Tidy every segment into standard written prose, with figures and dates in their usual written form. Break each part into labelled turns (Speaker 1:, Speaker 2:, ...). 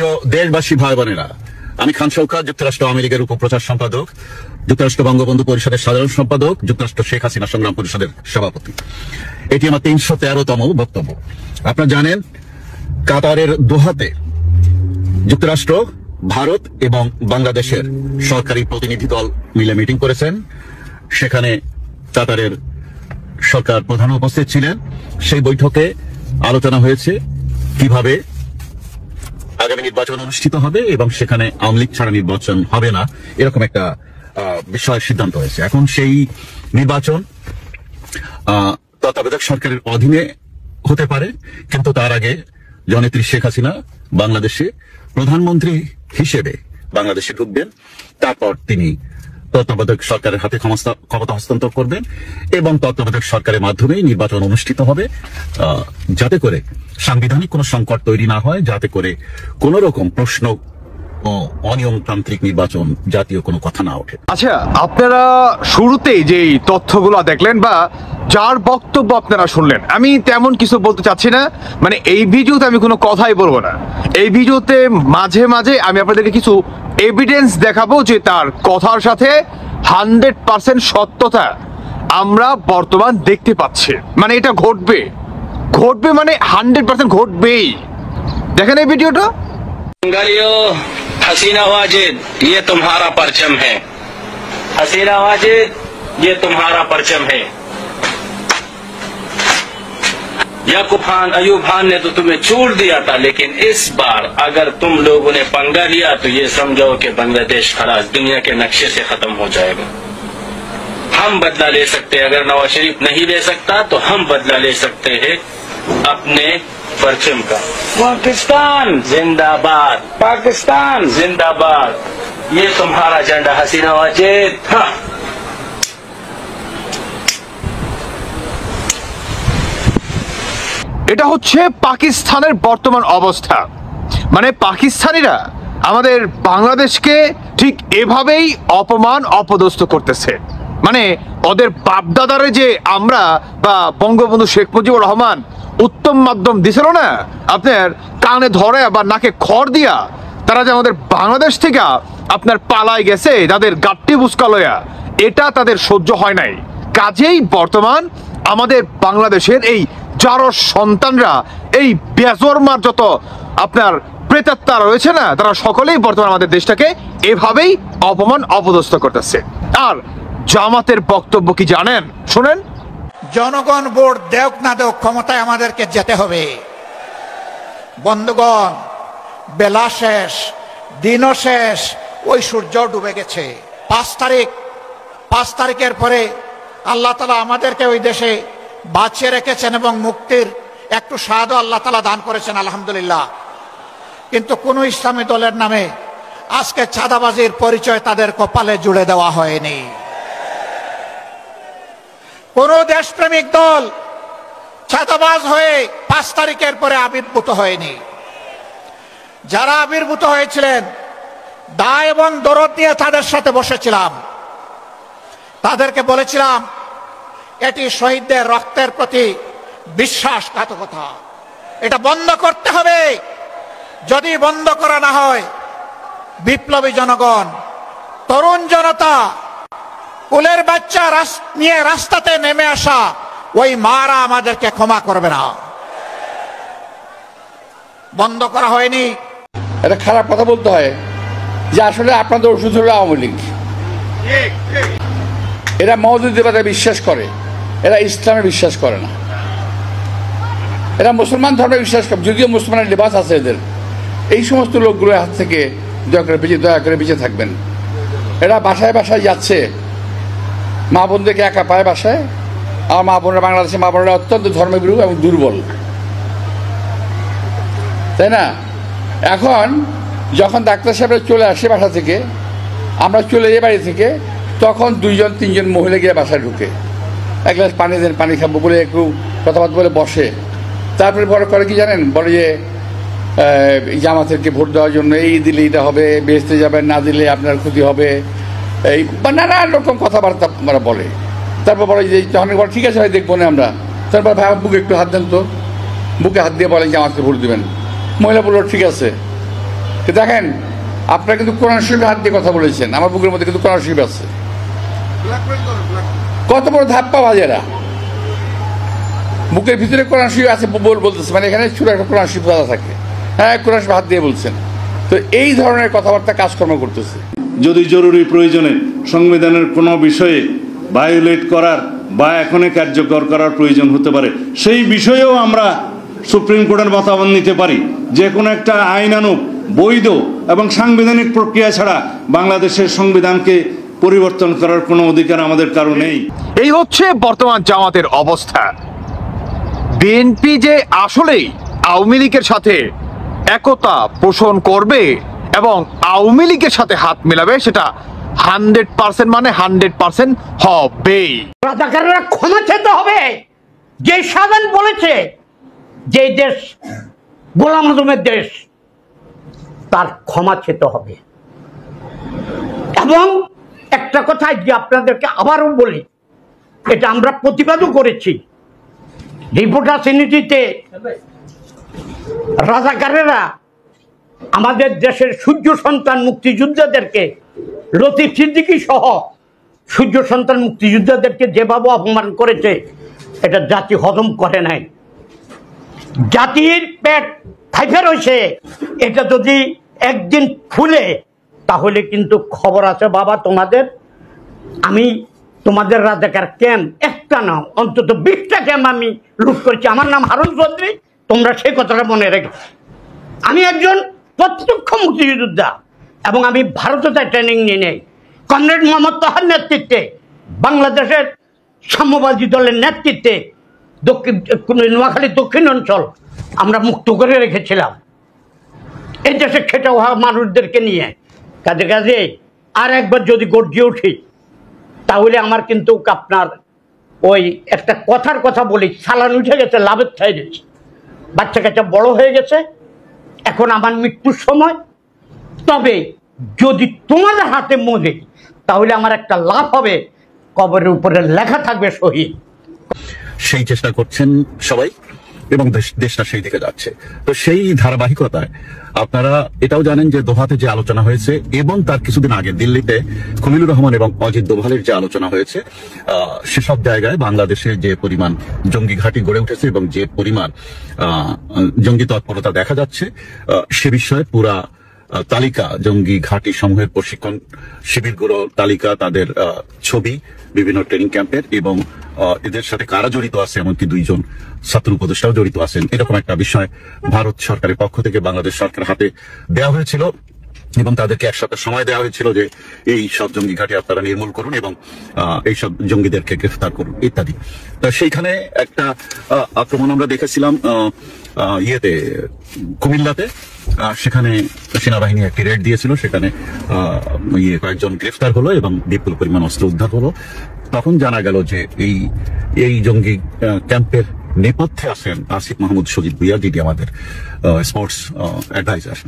Speaker 1: প্রিয় দেশবাসী ভাই বোনেরা, আমি খান শওকত, যুক্তরাষ্ট্র আমেরিকার উপপ্রচার সম্পাদক, যুক্তরাষ্ট্র বঙ্গবন্ধু পরিষদের সাধারণ সম্পাদক, যুক্তরাষ্ট্র শেখ হাসিনা সংগ্রাম পরিষদের সভাপতি। এটি আমার ৩১৩তম বক্তব্য। আপনারা জানেন, কাতারের দোহাতে যুক্তরাষ্ট্র, ভারত এবং বাংলাদেশের সরকারি প্রতিনিধি দল মিলে মিটিং করেছেন। সেখানে কাতারের সরকার প্রধান উপস্থিত ছিলেন। সেই বৈঠকে আলোচনা হয়েছে কিভাবে আগামী নির্বাচন অনুষ্ঠিত হবে এবং সেখানে আওয়ামী লীগ ছাড়া নির্বাচন হবে না, এরকম একটা বিষয়ের সিদ্ধান্ত হয়েছে। এখন সেই নির্বাচন তত্ত্বাবধায়ক সরকারের অধীনে হতে পারে, কিন্তু তার আগে জননেত্রী শেখ হাসিনা বাংলাদেশে প্রধানমন্ত্রী হিসেবে বাংলাদেশে ঢুকবেন। তারপর তিনি তত্ত্বাবধায়ক সরকারের হাতে ক্ষমতা হস্তান্তর করবেন এবং তত্ত্বাবধায়ক সরকারের মাধ্যমেই নির্বাচন অনুষ্ঠিত হবে, যাতে করে সাংবিধানিক কোনো সংকট তৈরি না হয়, যাতে করে কোন রকম প্রশ্ন ও অনিয়মতান্ত্রিক নির্বাচন জাতীয় কোনো কথা না ওঠে।
Speaker 2: আচ্ছা, আপনারা শুরুতেই যে তথ্যগুলো দেখলেন বা যার বক্তব্য আপনারা শুনলেন, আমি তেমন কিছু বলতে চাচ্ছি না। মানে এই ভিডিওতে আমি কোনো কথাই বলবো না। এই ভিডিওতে মাঝে মাঝে আমি আপনাদেরকে কিছু এভিডেন্স দেখাবো যে তার কথার সাথে 100% সত্যতা আমরা বর্তমান দেখতে পাচ্ছি। মানে এটা ঘটবে মানে 100% ঘটবেই। দেখেন এই ভিডিওটা।
Speaker 3: बंगालियों, हसीना वाजिद, ये तुम्हारा परचम है। हसीना वाजिद, ये तुम्हारा परचम है। याकूब खान, अयूब खान ने तो तुम्हें छोड़ दिया था, लेकिन इस बार अगर तुम लोगों ने पंगा लिया तो ये समझो कि बांग्लादेश खलास दुनिया के नक्शे से खत्म हो जाएगा। हम बदला ले सकते हैं, अगर नवाज शरीफ नहीं ले सकता तो हम बदला ले सकते हैं अपने परचम का। पाकिस्तान जिंदाबाद, पाकिस्तान जिंदाबाद, ये तुम्हारा झंडा हसीना वाजिद। हाँ।
Speaker 2: এটা হচ্ছে পাকিস্তানের বর্তমান অবস্থা। মানে পাকিস্তানিরা আমাদের বাংলাদেশকে ঠিক এভাবেই অপমান অপদস্থ করতেছে। মানে ওদের বাপদাদারে যে আমরা বা বঙ্গবন্ধু শেখ মুজিবুর রহমান উত্তম মাধ্যম দিছিল না, আপনার কানে ধরে বা নাকে খড় দিয়া, তারা যে আমাদের বাংলাদেশ থেকে আপনার পালায় গেছে তাদের গাট্টি বুসকালয়া, এটা তাদের সহ্য হয় নাই। কাজেই বর্তমান আমাদের বাংলাদেশের এই জারজ সন্তানরা, এই বেজরমার যত আপনার প্রেতাত্মা রয়েছে না, তারা সকলেই বর্তমান আমাদের দেশটাকে এভাবেই অপমান অপদস্থ করতেছে। আর জামাতের বক্তব্য কি জানেন? শুনেন।
Speaker 4: জনগণ ভোট দেওক না দেওক, ক্ষমতায় আমাদেরকে যেতে হবে। বন্ধুগণ, বেলা শেষ, দিনও শেষ, ওই সূর্য ডুবে গেছে। 5 তারিখের পরে আল্লাহ তাআলা আমাদেরকে ওই দেশে বাঁচিয়ে রেখেছেন এবং মুক্তির একটু স্বাদও আল্লাহ তাআলা দান করেছেন, আলহামদুলিল্লাহ। কিন্তু কোন ইসলামী দলের নামে আজকে চাঁদাবাজির পরিচয় তাদের কপালে জুড়ে দেওয়া হয়নি। কোন দেশপ্রেমিক দল চাঁদাবাজ হয়ে 5 তারিখের পরে আবির্ভূত হয়নি। যারা আবির্ভূত হয়েছিলেন, দায় এবং দরদ নিয়ে তাদের সাথে বসেছিলাম, তাদেরকে বলেছিলাম এটি শহীদদের রক্তের প্রতি বিশ্বাসঘাতকতা, এটা বন্ধ করতে হবে। যদি বন্ধ করা না হয়, বিপ্লবী জনগণ, তরুণ জনতা, কুলের বাচ্চা নিয়ে রাস্তাতে নেমে আসা ওই মারা আমাদেরকে ক্ষমা করবে না। বন্ধ করা হয়নি।
Speaker 5: এটা খারাপ কথা বলতে হয় যে আসলে আপনাদের ওষুধ হলো আওয়ামী লীগ। এরা মওদুদিবাদে বিশ্বাস করে, এরা ইসলামে বিশ্বাস করে না, এরা মুসলমান ধর্মে বিশ্বাস করে, যদিও মুসলমানের লিবাস আছে এদের। এই সমস্ত লোকগুলোর হাত থেকে দয়া করে বেঁচে থাকবেন। এরা বাসায় বাসায় যাচ্ছে, মা বোনদেরকে একা পায় বাসায়। আর মা বোনরা, বাংলাদেশে মা বোনরা অত্যন্ত ধর্মবিরূপ এবং দুর্বল, তাই না? এখন যখন ডাক্তার সাহেবরা চলে আসে বাসা থেকে, আমরা চলে যাই বাড়ি থেকে, তখন 2-3জন মহিলা গিয়ে বাসায় ঢুকে, এক গ্লাস পানি দেন, পানি খাবো বলে একটু কথাবার্তা বলে বসে। তারপরে বড় করে কি জানেন, বলে যে জামাতেরকে ভোট দেওয়ার জন্য এই দিলে এটা হবে, বেহেশতে যাবেন, না দিলে আপনার ক্ষতি হবে, এই বা নানান রকম কথাবার্তা আমরা বলে। তারপর বলে যে যখন বলে ঠিক আছে ভাই দেখবো না আমরা, তারপর ভাই বুকে একটু হাত দেন তো, বুকে হাত দিয়ে বলেন জামাতকে ভোট দেবেন। মহিলা বলল ঠিক আছে, দেখেন আপনারা কিন্তু কোরআন শরীফে হাত দিয়ে কথা বলেছেন, আমার বুকের মধ্যে কিন্তু কোরআন শরীফ আছে। কত বড় ধাপ্পা বাজেরা, বুকের ভিতরে কোরআন শরীফ আছে বলতেছে, মানে এখানে ছোট একটা কোরআন শরীফ দাদা থাকে, হ্যাঁ কোরআন শরীফ হাত দিয়ে বলছেন। তো এই ধরনের কথাবার্তা কাজকর্ম করতেছে।
Speaker 6: যদি জরুরি প্রয়োজনে সংবিধানের কোনো বিষয়ে ভায়োলেট করার বা এখনই কার্যকর করার প্রয়োজন হতে পারে, সেই বিষয়েও আমরা সুপ্রিম কোর্টের মতামত নিতে পারি। যে কোনো একটা আইনানুগ, বৈধ এবং সাংবিধানিক প্রক্রিয়া ছাড়া বাংলাদেশের সংবিধানকে পরিবর্তন করার কোনো অধিকার আমাদের কারো নেই।
Speaker 2: এই হচ্ছে বর্তমান জামাতের অবস্থা। বিএনপি যে আসলেই আওয়ামী লীগের সাথে একতা পোষণ করবে এবং আওয়ামী লীগের সাথে হাত মেলাবে, সেটা 100% মানে 100% হবেই।
Speaker 7: রাজাকাররা ক্ষমা চেতে হবে। যে সাধারণ বলেছে যে দেশ গোলাম আজমের দেশ, তার ক্ষমা চেতে হবে। এবং একটা কথা যে আপনাদেরকে আবারও বলি, এটা আমরা প্রতিবাদও করেছি, রিপোর্টার্স ইউনিটিতে রাজাকারেরা আমাদের দেশের সূর্য সন্তান মুক্তিযোদ্ধাদেরকে, লতিফ সিদ্দিকী সহ সূর্য সন্তান মুক্তিযোদ্ধাদেরকে যেভাবে অপমান করেছে, এটা জাতি হজম করে নাই। জাতির পেট ফাইফে রয়েছে, এটা যদি একদিন ফুলে তাহলে কিন্তু খবর আছে বাবা তোমাদের। আমি তোমাদের রাজাকার ক্যাম্প একটা নাও, অন্তত 20টা ক্যাম্প আমি লুট করেছি। আমার নাম হারুন চৌধুরী, তোমরা সেই কথাটা মনে রেখে। আমি একজন প্রত্যক্ষ মুক্তিযোদ্ধা এবং আমি ভারতে ট্রেনিং নিয়ে নেই। কমরেড মোহাম্মদ তাহার নেতৃত্বে, বাংলাদেশের সাম্যবাদী দলের নেতৃত্বে নোয়াখালী দক্ষিণ অঞ্চল আমরা মুক্ত করে রেখেছিলাম এই দেশে খেটে হওয়া মানুষদেরকে নিয়ে। কাজে কাজে আর একবার যদি গর্জে উঠি তাহলে আমার কিন্তু আপনার ওই একটা কথার কথা বলি, চালান উঠে গেছে, লাভের খাই গেছে, বাচ্চা কাচ্চা বড় হয়ে গেছে, এখন আমার মৃত্যুর সময়। তবে যদি তোমাদের হাতে মরে তাহলে আমার একটা লাভ হবে, কবরের উপরে লেখা থাকবে শহীদ।
Speaker 1: সেই চেষ্টা করছেন সবাই এবং দেশটা সেই দিকে যাচ্ছে। তো সেই ধারাবাহিকতায় আপনারা এটাও জানেন যে দোহাতে যে আলোচনা হয়েছে এবং তার কিছুদিন আগে দিল্লিতে খলিলুর রহমান এবং অজিত দোভালের যে আলোচনা হয়েছে, সেসব জায়গায় বাংলাদেশে যে পরিমাণ জঙ্গি ঘাঁটি গড়ে উঠেছে এবং যে পরিমাণ জঙ্গি তৎপরতা দেখা যাচ্ছে, সে বিষয়ে পুরা তালিকা, জঙ্গি ঘাঁটি সমূহের প্রশিক্ষণ শিবিরগুলোর তালিকা, তাদের ছবি, বিভিন্ন ট্রেনিং ক্যাম্পের এবং এদের সাথে কারা জড়িত আছে, এমনকি 2 জন ছাত্র উপদেষ্টাও জড়িত আছেন, এরকম একটা বিষয় ভারত সরকারের পক্ষ থেকে বাংলাদেশ সরকার হাতে দেওয়া হয়েছিল এবং তাদেরকে 1 সপ্তাহ সময় দেওয়া হয়েছিল যে এই সব জঙ্গি ঘাঁটি আপনারা নির্মূল করুন এবং এই সব জঙ্গিদেরকে গ্রেফতার করুন ইত্যাদি। সেইখানে একটা আক্রমণ আমরা দেখেছিলাম ইয়েতে, কুমিল্লাতে। সেখানে সেনাবাহিনী একটি রেড দিয়েছিল, সেখানে কয়েকজন গ্রেফতার হলো এবং বিপুল পরিমাণ অস্ত্র উদ্ধার হলো। তখন জানা গেল যে এই জঙ্গি ক্যাম্পের নেপথ্যে আছেন আসিফ মাহমুদ সজিদ ভুইয়া, যিনি আমাদের স্পোর্টস অ্যাডভাইজার।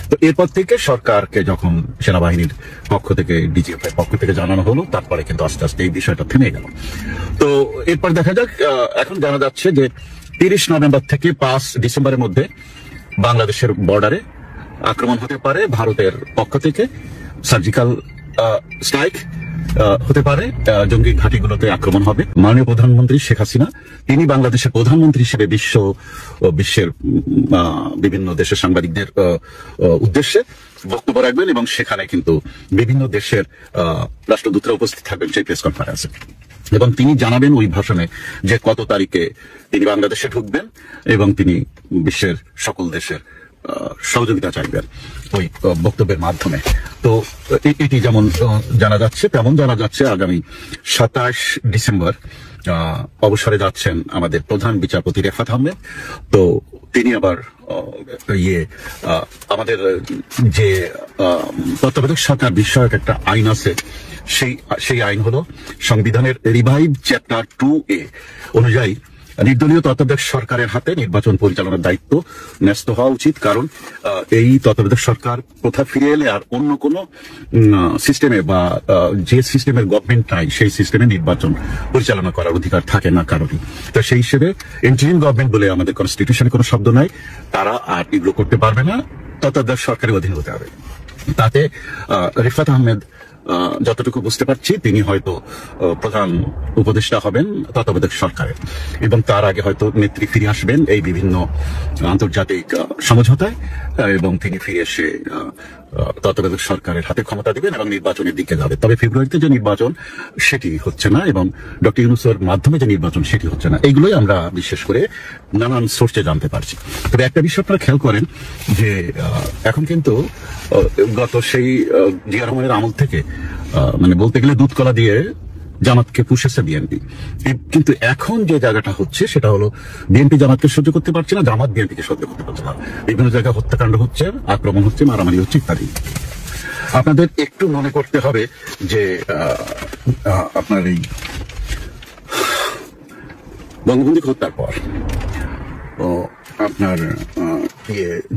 Speaker 1: তো এরপর থেকে সরকারকে যখন সেনাবাহিনীর পক্ষ থেকে, ডিজিএফআই পক্ষ থেকে জানানো হলো, তারপরে কিন্তু আস্তে আস্তে এই বিষয়টা থেমে গেল। তো এরপর দেখা যাক, এখন জানা যাচ্ছে যে 30 নভেম্বর থেকে 5 ডিসেম্বরের মধ্যে বাংলাদেশের বর্ডারে আক্রমণ হতে পারে ভারতের পক্ষ থেকে, সার্জিক্যাল স্ট্রাইক হতে পারে, জঙ্গি ঘাঁটিগুলোতে আক্রমণ হবে। মাননীয় প্রধানমন্ত্রী শেখ হাসিনা, তিনি বাংলাদেশের প্রধানমন্ত্রী হিসেবে বিশ্বের বিভিন্ন দেশের সাংবাদিকদের উদ্দেশ্যে বক্তব্য রাখবেন এবং সেখানে কিন্তু বিভিন্ন দেশের রাষ্ট্রদূতরা উপস্থিত থাকবেন সেই প্রেস কনফারেন্সে, এবং তিনি জানাবেন ওই ভাষণে যে কত তারিখে তিনি বাংলাদেশে ঢুকবেন এবং তিনি বিশ্বের সকল দেশের সহযোগিতা চাইবেন ওই বক্তব্যের মাধ্যমে। তো এটি যেমন জানা যাচ্ছে, তেমন জানা যাচ্ছে আগামী 27 ডিসেম্বর অবসরে যাচ্ছেন আমাদের প্রধান বিচারপতি রেফাত আহমেদ। তো তিনি আবার আমাদের যে তত্ত্বাবধায়ক সরকার বিষয়ক একটা আইন আছে, সেই আইন হলো সংবিধানের রিভাইভ চ্যাপ্টার 2A অনুযায়ী নির্দলীয় তত্ত্বাবধায়ক সরকারের হাতে নির্বাচন পরিচালনার দায়িত্ব ন্যস্ত হওয়া উচিত। কারণ এই তত্ত্বাবধায়ক সরকার প্রথা ফিরে এলে আর অন্য কোন সিস্টেমে বা যে সিস্টেমের গভর্নমেন্ট নাই সেই সিস্টেমে নির্বাচন পরিচালনা করার অধিকার থাকে না কারোরই। তো সেই হিসেবে ইন্টারিম গভর্নমেন্ট বলে আমাদের কনস্টিটিউশনে কোনো শব্দ নাই, তারা আর এগুলো করতে পারবে না। তত্ত্বাবধায়ক সরকারের অধীনে হতে হবে। তাতে রিফাত আহমেদ যতটুকু বুঝতে পারছি তিনি হয়তো প্রধান উপদেষ্টা হবেন তত্ত্বাবধায়ক সরকারের, এবং তার আগে হয়তো নেত্রী ফিরে আসবেন এই বিভিন্ন আন্তর্জাতিক সমঝোতায়, এবং তিনি ফিরে এসে তত্ত্বাবধায়ক সরকারের হাতে ক্ষমতা দিবেন এবং নির্বাচনের দিকে যাবে। তবে ফেব্রুয়ারিতে যে নির্বাচন সেটি হচ্ছে না, এবং ডক্টর ইউনূসের মাধ্যমে যে নির্বাচন সেটি হচ্ছে না। এইগুলোই আমরা বিশেষ করে নানান সোর্সে জানতে পারছি। তবে একটা বিষয় আপনারা খেয়াল করেন যে এখন কিন্তু গত সেই জিয়া রহমানের আমল থেকে মানে বলতে গেলে দুধ কলা দিয়ে জামাতকে পুষেছে বিএনপি, কিন্তু এখন যে জায়গাটা হচ্ছে সেটা হলো বিএনপি জামাতকে সহ্য করতে পারছে না, জামাত বিএনপিকে সহ্য করতে পারছে না। বিভিন্ন জায়গায় হত্যাকাণ্ড হচ্ছে, আক্রমণ হচ্ছে, মারামারি হচ্ছে ইত্যাদি। আপনাদের একটু মনে করতে হবে যে আপনার এই বঙ্গবন্ধু হত্যার পর আপনার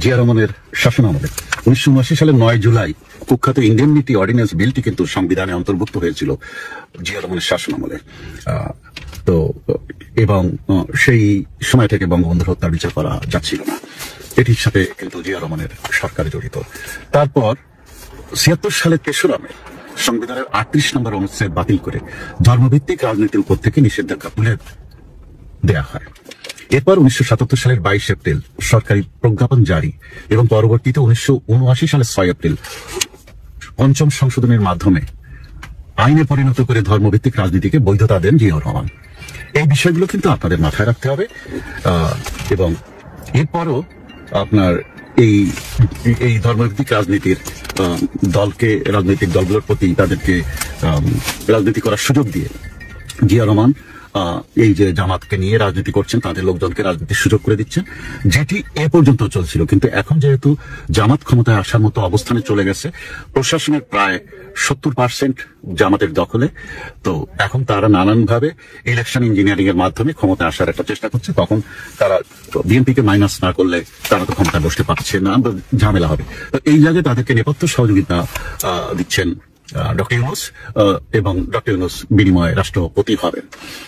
Speaker 1: জিয়া রহমানের শাসন আমলে 1979 সালের 9 জুলাই কুখ্যাত ইন্ডেমনিটি অর্ডিন্যান্স বিলটি কিন্তু সংবিধানে অন্তর্ভুক্ত হয়েছিল জিয়া রহমানের শাসন আমলে। তো এবং সেই সময় থেকে বঙ্গবন্ধুর হত্যার বিচার করা যাচ্ছিল না, এটির সাথে কিন্তু জিয়া রহমানের সরকার জড়িত। তারপর 76 সালের 3রা মে সংবিধানের 38 নম্বর অনুচ্ছেদ বাতিল করে ধর্মভিত্তিক রাজনীতির উপর থেকে নিষেধাজ্ঞা তুলে দেয়া হয়। এরপর 1977 সালের 22 এপ্রিল সরকারি প্রজ্ঞাপন জারি, এবং পরবর্তীতে 1979 সালের 6 এপ্রিল 5ম সংশোধনের মাধ্যমে আইনে পরিণত করে ধর্মভিত্তিক রাজনীতিকে বৈধতা দেন জিয়াউর রহমান। এই বিষয়গুলো কিন্তু আপনাদের মাথায় রাখতে হবে। এবং এরপরও আপনার এই ধর্মভিত্তিক রাজনীতির রাজনৈতিক দলগুলোর প্রতি তাদেরকে রাজনীতি করার সুযোগ দিয়ে জিয়া রহমান এই যে জামাতকে নিয়ে রাজনীতি করছেন, তাদের লোকজনকে রাজনীতির সুযোগ করে দিচ্ছেন, যেটি এ পর্যন্ত চলছিল। কিন্তু এখন যেহেতু জামাত ক্ষমতায় আসার মতো অবস্থানে চলে গেছে, প্রশাসনের প্রায় 70% জামাতের দখলে, তো এখন তারা নানানভাবে ইলেকশন ইঞ্জিনিয়ারিং এর মাধ্যমে ক্ষমতায় আসার একটা চেষ্টা করছে। তখন তারা বিএনপিকে মাইনাস না করলে তারা তো ক্ষমতায় বসতে পারছে না, ঝামেলা হবে। তো এই জায়গায় তাদেরকে নেপথ্য সহযোগিতা দিচ্ছেন ডক্টর ইউনূস, এবং ডক্টর ইউনূস বিনিময়ে রাষ্ট্রপতি হবেন।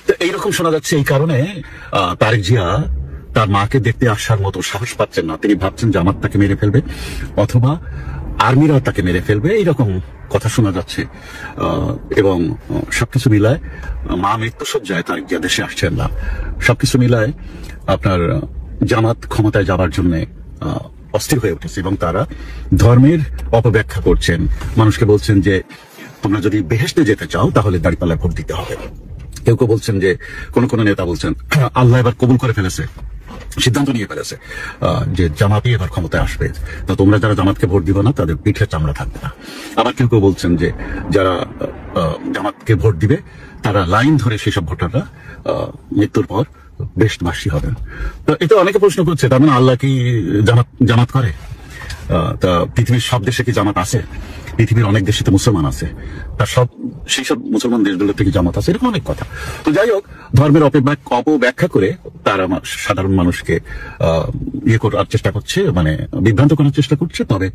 Speaker 1: তো এইরকম শোনা যাচ্ছে। এই কারণে তারেক জিয়া তার মাকে দেখতে আসার মতো সাহস পাচ্ছেন না। তিনি ভাবছেন জামাত তাকে মেরে ফেলবে অথবা আর্মিরাও তাকে মেরে ফেলবে, এইরকম কথা শোনা যাচ্ছে। এবং সবকিছু মিলায় মা মৃত্যুসজ্জায় তারেক জিয়া দেশে আসছেন না। সবকিছু মিলায় আপনার জামাত ক্ষমতায় যাবার জন্য অস্থির হয়ে উঠেছে, এবং তারা ধর্মের অপব্যাখ্যা করছেন। মানুষকে বলছেন যে তোমরা যদি বেহেশতে যেতে চাও তাহলে দাঁড়িপাল্লায় ভোট দিতে হবে। কেউ কেউ বলছেন যে কোন নেতা বলছেন আল্লাহ এবার কবুল করে ফেলেছে, সিদ্ধান্ত নিয়ে ফেলেছে যে জামাতই এবার ক্ষমতায় আসবে, তো তোমরা যারা জামাতকে ভোট দিবে না তাদের পিঠে চামড়া থাকবে না। আবার কেউ কেউ বলছেন যে যারা জামাতকে ভোট দিবে তারা লাইন ধরে সেসব ভোটাররা মৃত্যুর পর বেশবাসী হবেন। তো এটা অনেকে প্রশ্ন করছে, তার মানে আল্লাহ কি জামাত করে? তা পৃথিবীর সব দেশে কি জামাত আছে? পৃথিবীর অনেক দেশে তো মুসলমান আছে, তার সেই সব মুসলমান দেশগুলো থেকে জামাত আছে, এরকম অনেক কথা। তো যাই হোক, ধর্মের অপব্যাখ্যা করে তারা সাধারণ মানুষকে ইয়ে করার চেষ্টা করছে, মানে বিভ্রান্ত করার চেষ্টা করছে। তবে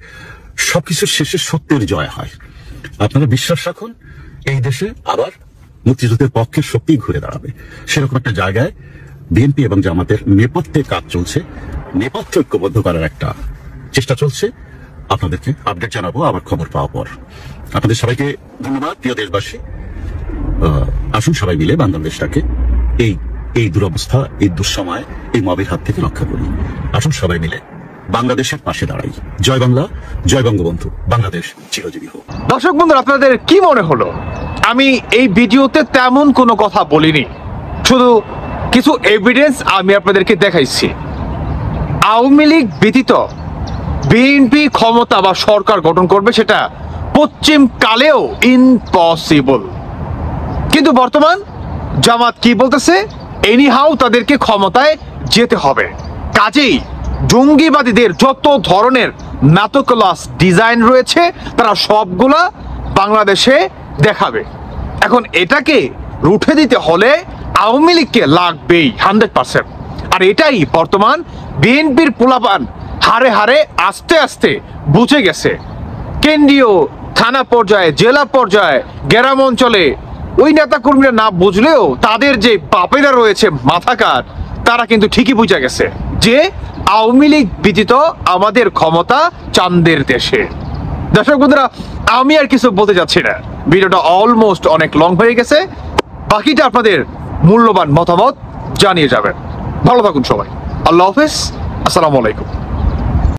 Speaker 1: সবকিছুর শেষে সত্যের জয় হয়। আপনারা বিশ্বাস রাখুন, এই দেশে আবার মুক্তিযুদ্ধের পক্ষে শক্তি ঘুরে দাঁড়াবে। সেরকম একটা জায়গায় বিএনপি এবং জামাতের নেপথ্যে কাজ চলছে, নেপথ্য ঐক্যবদ্ধ করার একটা চেষ্টা চলছে। আপনাদেরকে আপডেট জানাবো আবার খবর পাওয়ার পর। আপনাদের সবাইকে ধন্যবাদ। প্রিয় দেশবাসী, আসুন সবাই মিলে বাংলাদেশটাকে এই দুরবস্থা, এই দুঃসময়, এই মবের হাত থেকে রক্ষা করি। আসুন সবাই মিলে বাংলাদেশের পাশে দাঁড়াই। জয় বাংলা, জয় বঙ্গবন্ধু, বাংলাদেশ চিরজীবী হোক।
Speaker 2: দর্শক বন্ধুরা, আপনাদের কি মনে হলো? আমি এই ভিডিওতে তেমন কোনো কথা বলিনি, শুধু কিছু এভিডেন্স আমি আপনাদেরকে দেখাইছি। আওয়ামী লীগ ব্যতীত বিএনপি ক্ষমতা বা সরকার গঠন করবে সেটা পশ্চিম কালেও ইম্পসিবল। কিন্তু বর্তমান জামাত কি বলতেছে? এনিহাউ তাদেরকে ক্ষমতায় যেতে হবে, কাজেই জঙ্গিবাদীদের যত ধরনের নাটকলাস ডিজাইন রয়েছে তারা সবগুলা বাংলাদেশে দেখাবে। এখন এটাকে রুখে দিতে হলে আওয়ামী লীগকে লাগবেই 100%। আর এটাই বর্তমান বিএনপির পোলাপান হারে হারে আস্তে আস্তে বুঝে গেছে। কেন্দ্রীয় থানা পর্যায়ে, জেলা পর্যায়ে, গ্রাম অঞ্চলে ওই নেতাকর্মীরা না বুঝলেও তাদের যে বাপেরা রয়েছে মাথাকার, তারা কিন্তু ঠিকই বুঝে গেছে যে আওয়ামী লীগ ব্যতীত আমাদের ক্ষমতা চাঁদের দেশে। দর্শক বন্ধুরা, আমি আর কিছু বলতে চাচ্ছি না, ভিডিওটা অলমোস্ট অনেক লং হয়ে গেছে। বাকিটা আপনাদের মূল্যবান মতামত জানিয়ে যাবেন। ভালো থাকুন সবাই। আল্লাহ হাফেজ, আসসালামু আলাইকুম।